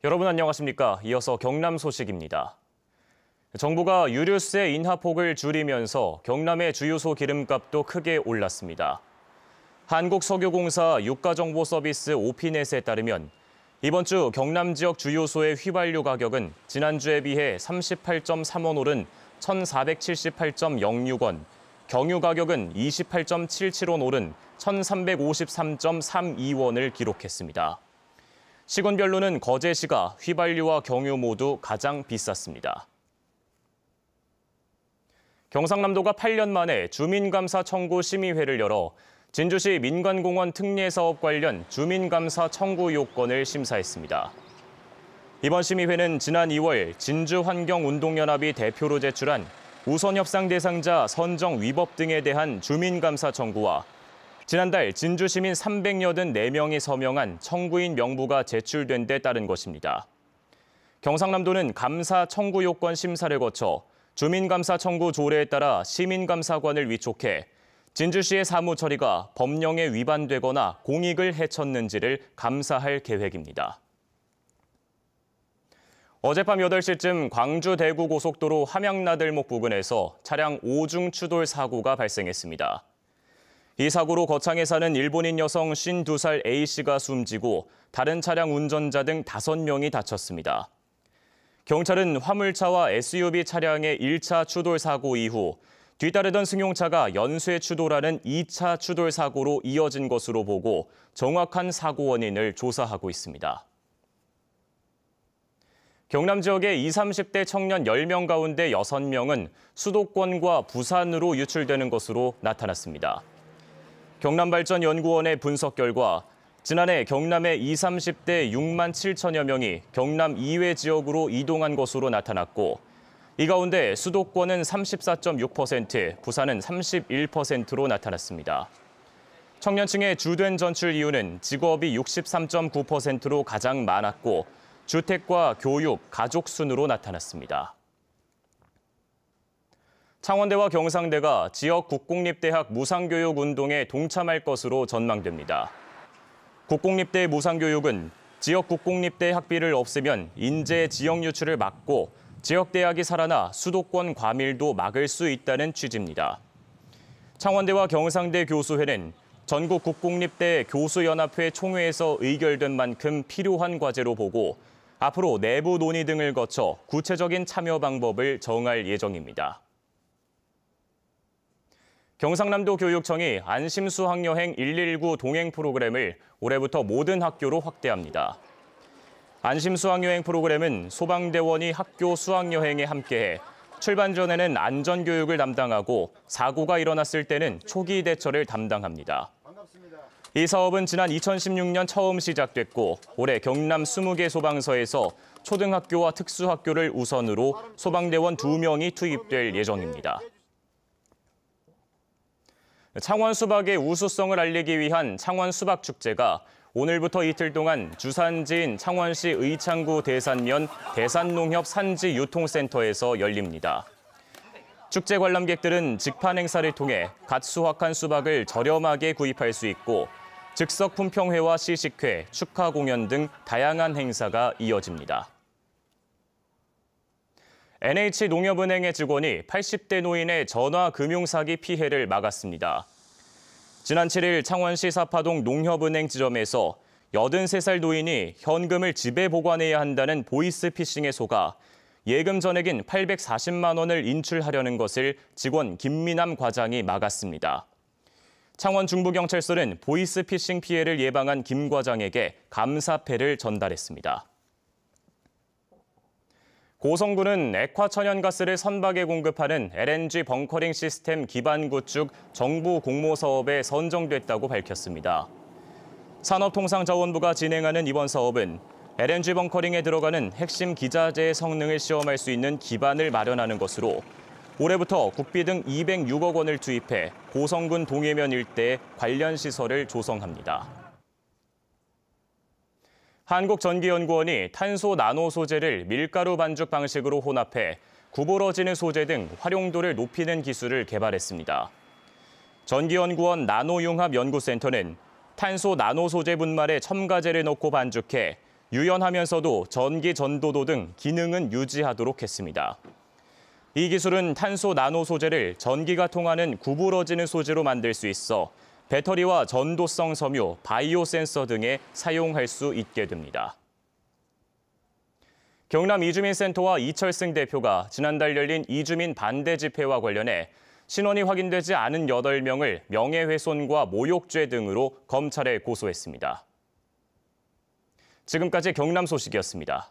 여러분 안녕하십니까? 이어서 경남 소식입니다. 정부가 유류세 인하폭을 줄이면서 경남의 주유소 기름값도 크게 올랐습니다. 한국석유공사 유가정보서비스 오피넷에 따르면 이번 주 경남 지역 주유소의 휘발유 가격은 지난주에 비해 38.3원 오른 1,478.06원, 경유 가격은 28.77원 오른 1,353.32원을 기록했습니다. 시군별로는 거제시가 휘발유와 경유 모두 가장 비쌌습니다. 경상남도가 8년 만에 주민감사 청구 심의회를 열어 진주시 민간공원 특례사업 관련 주민감사 청구 요건을 심사했습니다. 이번 심의회는 지난 2월 진주환경운동연합이 대표로 제출한 우선협상 대상자 선정 위법 등에 대한 주민감사 청구와 지난달 진주시민 384명이 서명한 청구인 명부가 제출된 데 따른 것입니다. 경상남도는 감사 청구 요건 심사를 거쳐 주민감사 청구 조례에 따라 시민감사관을 위촉해 진주시의 사무 처리가 법령에 위반되거나 공익을 해쳤는지를 감사할 계획입니다. 어젯밤 8시쯤 광주 대구 고속도로 함양나들목 부근에서 차량 5중 추돌 사고가 발생했습니다. 이 사고로 거창에 사는 일본인 여성 52살 A씨가 숨지고 다른 차량 운전자 등 5명이 다쳤습니다. 경찰은 화물차와 SUV 차량의 1차 추돌 사고 이후 뒤따르던 승용차가 연쇄 추돌하는 2차 추돌 사고로 이어진 것으로 보고 정확한 사고 원인을 조사하고 있습니다. 경남 지역의 20, 30대 청년 10명 가운데 6명은 수도권과 부산으로 유출되는 것으로 나타났습니다. 경남발전연구원의 분석 결과 지난해 경남의 20, 30대 6만 7천여 명이 경남 이외 지역으로 이동한 것으로 나타났고 이 가운데 수도권은 34.6%, 부산은 31%로 나타났습니다. 청년층의 주된 전출 이유는 직업이 63.9%로 가장 많았고 주택과 교육, 가족 순으로 나타났습니다. 창원대와 경상대가 지역 국공립대학 무상교육 운동에 동참할 것으로 전망됩니다. 국공립대 무상교육은 지역 국공립대 학비를 없애면 인재 지역 유출을 막고 지역대학이 살아나 수도권 과밀도 막을 수 있다는 취지입니다. 창원대와 경상대 교수회는 전국 국공립대 교수연합회 총회에서 의결된 만큼 필요한 과제로 보고 앞으로 내부 논의 등을 거쳐 구체적인 참여 방법을 정할 예정입니다. 경상남도 교육청이 안심수학여행 119 동행 프로그램을 올해부터 모든 학교로 확대합니다. 안심수학여행 프로그램은 소방대원이 학교 수학여행에 함께해 출발 전에는 안전교육을 담당하고 사고가 일어났을 때는 초기 대처를 담당합니다. 이 사업은 지난 2016년 처음 시작됐고 올해 경남 20개 소방서에서 초등학교와 특수학교를 우선으로 소방대원 2명이 투입될 예정입니다. 창원 수박의 우수성을 알리기 위한 창원 수박축제가 오늘부터 이틀 동안 주산지인 창원시 의창구 대산면 대산농협 산지유통센터에서 열립니다. 축제 관람객들은 직판 행사를 통해 갓 수확한 수박을 저렴하게 구입할 수 있고 즉석 품평회와 시식회, 축하 공연 등 다양한 행사가 이어집니다. NH농협은행의 직원이 80대 노인의 전화 금융사기 피해를 막았습니다. 지난 7일 창원시 사파동 농협은행 지점에서 83살 노인이 현금을 집에 보관해야 한다는 보이스피싱에 속아 예금 전액인 840만 원을 인출하려는 것을 직원 김미남 과장이 막았습니다. 창원 중부경찰서는 보이스피싱 피해를 예방한 김 과장에게 감사패를 전달했습니다. 고성군은 액화천연가스를 선박에 공급하는 LNG 벙커링 시스템 기반 구축 정부 공모 사업에 선정됐다고 밝혔습니다. 산업통상자원부가 진행하는 이번 사업은 LNG 벙커링에 들어가는 핵심 기자재의 성능을 시험할 수 있는 기반을 마련하는 것으로 올해부터 국비 등 206억 원을 투입해 고성군 동해면 일대에 관련 시설을 조성합니다. 한국전기연구원이 탄소 나노 소재를 밀가루 반죽 방식으로 혼합해 구부러지는 소재 등 활용도를 높이는 기술을 개발했습니다. 전기연구원 나노융합연구센터는 탄소 나노 소재 분말에 첨가제를 넣고 반죽해 유연하면서도 전기 전도도 등 기능은 유지하도록 했습니다. 이 기술은 탄소 나노 소재를 전기가 통하는 구부러지는 소재로 만들 수 있어 배터리와 전도성 섬유, 바이오 센서 등에 사용할 수 있게 됩니다. 경남 이주민센터와 이철승 대표가 지난달 열린 이주민 반대 집회와 관련해 신원이 확인되지 않은 8명을 명예훼손과 모욕죄 등으로 검찰에 고소했습니다. 지금까지 경남 소식이었습니다.